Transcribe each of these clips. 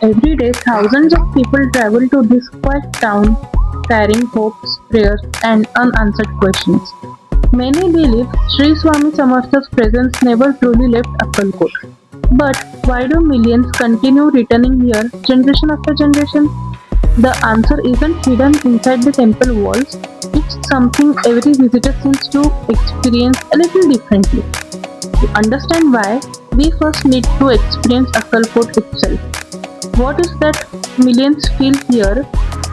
Every day, thousands of people travel to this quiet town carrying hopes, prayers, and unanswered questions. Many believe Sri Swami Samartha's presence never truly left Akkalkot. But why do millions continue returning here generation after generation? The answer isn't hidden inside the temple walls, it's something every visitor seems to experience a little differently. To understand why, we first need to experience Akkalkot itself. What is that millions feel here,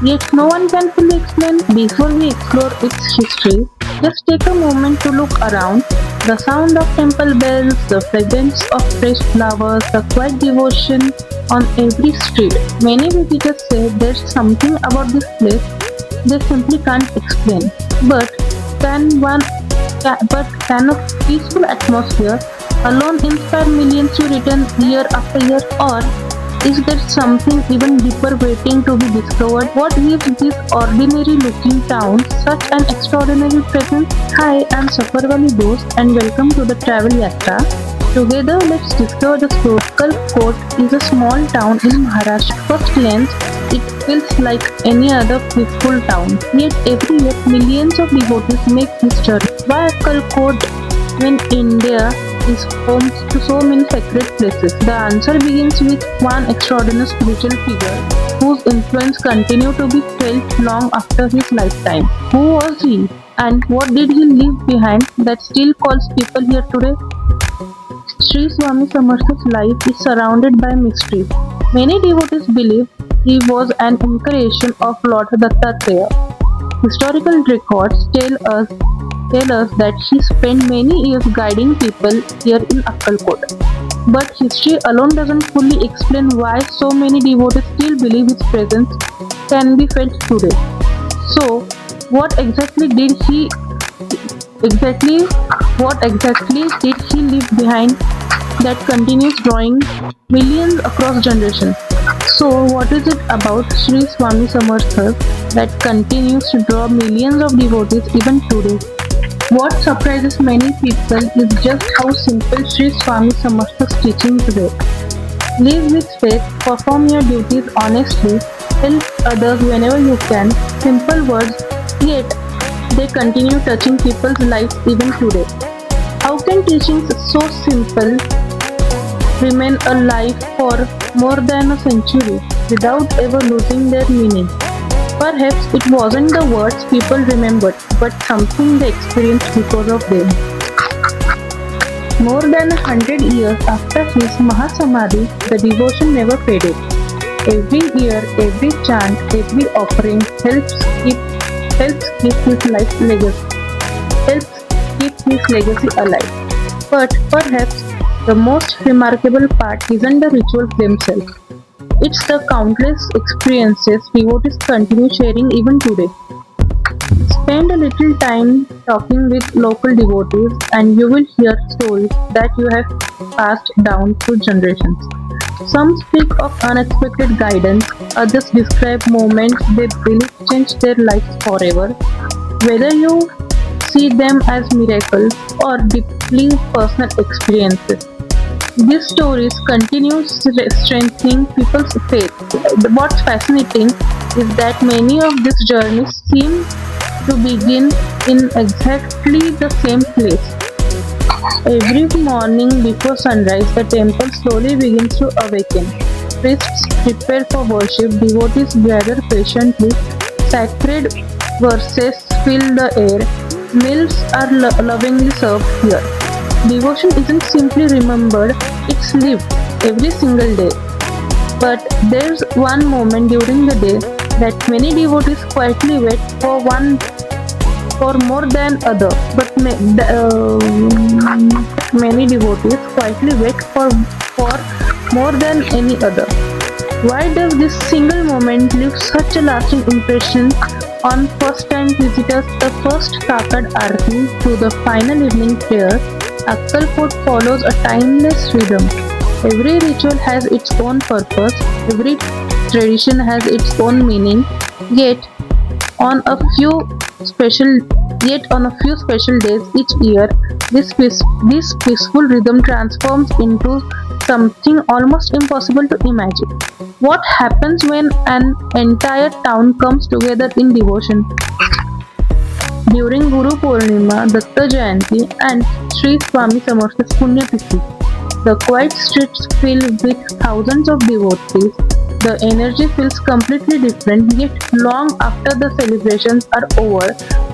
yet no one can fully explain? Before we explore its history, just take a moment to look around. The sound of temple bells, the fragrance of fresh flowers, the quiet devotion on every street. Many visitors say there's something about this place they simply can't explain. But can one but can a peaceful atmosphere alone inspire millions to return year after year, or is there something even deeper waiting to be discovered? What gives this ordinary looking town such an extraordinary presence? Hi, I'm Safarwali Dost and welcome to the Travel Yatra. Together, let's discover the Akkalkot is a small town in Maharashtra. First glance, it feels like any other peaceful town. Yet every year, millions of devotees make this journey. Why Akkalkot when India is home to so many sacred places? The answer begins with one extraordinary spiritual figure whose influence continued to be felt long after his lifetime. Who was he? And what did he leave behind that still calls people here today? Sri Swami Samartha's life is surrounded by mysteries. Many devotees believe he was an incarnation of Lord Dattatreya. Historical records tell us that he spent many years guiding people here in Akkalkot. But history alone doesn't fully explain why so many devotees still believe his presence can be felt today. So, what exactly did he leave behind that continues drawing millions across generations? So, what is it about Sri Swami Samartha that continues to draw millions of devotees even today? What surprises many people is just how simple Sri Swami Samartha's teachings were. Live with faith, perform your duties honestly, help others whenever you can. Simple words, yet they continue touching people's lives even today. How can teachings so simple remain alive for more than a century without ever losing their meaning? Perhaps it wasn't the words people remembered, but something they experienced because of them. More than 100 years after his Mahasamadhi, the devotion never faded. Every year, every chant, every offering helps keep his life legacy, helps keep his legacy alive. But perhaps the most remarkable part isn't the rituals themselves. It's the countless experiences devotees continue sharing even today. Spend a little time talking with local devotees and you will hear stories that you have passed down through generations. Some speak of unexpected guidance, others describe moments they believe changed their lives forever. Whether you see them as miracles or deeply personal experiences, these stories continue strengthening people's faith. What's fascinating is that many of these journeys seem to begin in exactly the same place. Every morning before sunrise, the temple slowly begins to awaken. Priests prepare for worship, devotees gather patiently, sacred verses fill the air, meals are lovingly served here. Devotion isn't simply remembered, it's lived every single day. But there's one moment during the day that many devotees quietly wait for more than other. Many devotees quietly wait for more than any other. Why does this single moment leave such a lasting impression on first-time visitors? The first Kakad Aarti to the final evening prayer, Akkalkot follows a timeless rhythm. Every ritual has its own purpose, every tradition has its own meaning, yet on a few special days each year, this peaceful rhythm transforms into something almost impossible to imagine. What happens when an entire town comes together in devotion? During Guru Purnima, Datta Jayanti, and Sri Swami Samartha's Punya Tithi, the quiet streets fill with thousands of devotees. The energy feels completely different, yet long after the celebrations are over,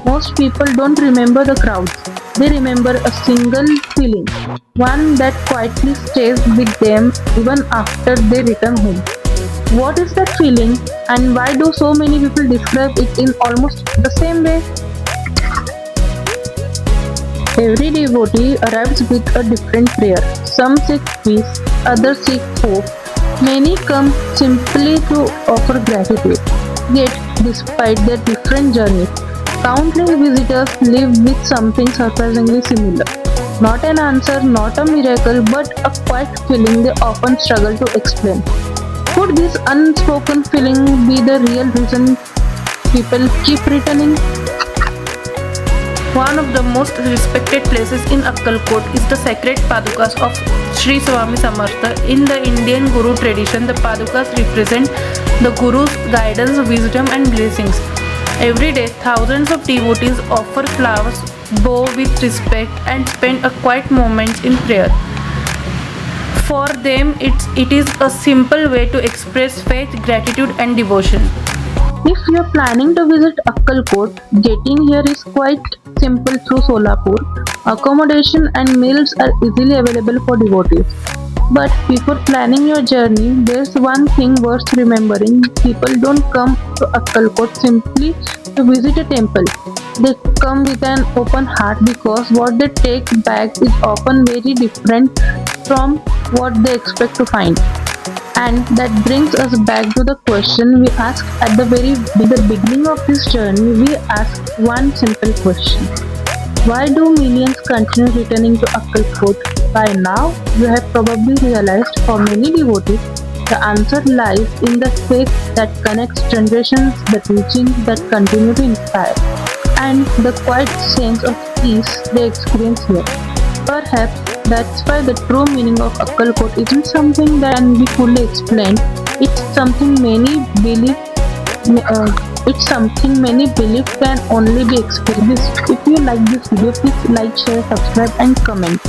most people don't remember the crowds. They remember a single feeling, one that quietly stays with them even after they return home. What is that feeling, and why do so many people describe it in almost the same way? Every devotee arrives with a different prayer. Some seek peace, others seek hope. Many come simply to offer gratitude. Yet, despite their different journeys, countless visitors live with something surprisingly similar. Not an answer, not a miracle, but a quiet feeling they often struggle to explain. Could this unspoken feeling be the real reason people keep returning? One of the most respected places in Akkalkot is the sacred Padukas of Sri Swami Samartha. In the Indian Guru tradition, the Padukas represent the Guru's guidance, wisdom, and blessings. Every day, thousands of devotees offer flowers, bow with respect, and spend a quiet moment in prayer. For them, it is a simple way to express faith, gratitude, and devotion. If you're planning to visit Akkalkot, getting here is quite simple through Solapur. Accommodation and meals are easily available for devotees. But before planning your journey, there's one thing worth remembering. People don't come to Akkalkot simply to visit a temple. They come with an open heart because what they take back is often very different from what they expect to find. And that brings us back to the question we asked at the beginning of this journey. We asked one simple question. Why do millions continue returning to Akkalkot? By now, you have probably realized for many devotees, the answer lies in the faith that connects generations, the teachings that continue to inspire, and the quiet sense of peace they experience here. Perhaps that's why the true meaning of Akkalkot isn't something that can be fully explained. It's something many believe. It's something many believe can only be experienced. If you like this video, please like, share, subscribe, and comment.